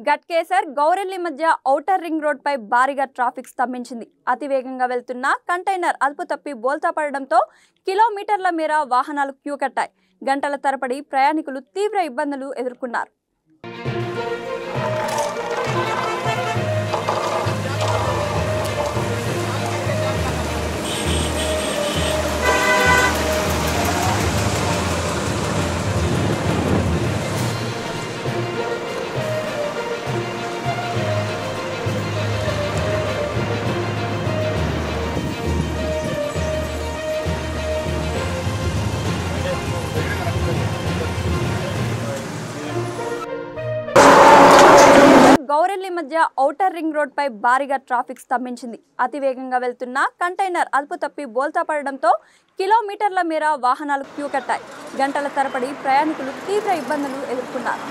గట్కేసర్ గౌరెల్లి మధ్య outer ring road పై భారీగా traffic స్తంభించింది. అతివేగంగా వెళ్తున్న కంటైనర్ అదుపు తప్పి బోల్తా పడడంతో కిలోమీటర్ల మేర వాహనాలు క్యూ కట్టాయి. గంటల తరబడి ప్రయాణికులు తీవ్ర ఇబ్బందులు ఎదుర్కొన్నారు. గౌరెల్లి మధ్య ఔటర్ రింగ్ రోడ్ పై భారీగా ట్రాఫిక్ స్తంభించింది. అతివేగంగా వెళ్తున్న కంటైనర్ అదుపు తప్పి బోల్తా పడడంతో కిలోమీటర్ల మేర వాహనాలు క్యూ కట్టాయి. గంటల తరబడి ప్రయాణికులు తీవ్ర ఇబ్బందులు ఎదుర్కొన్నారు.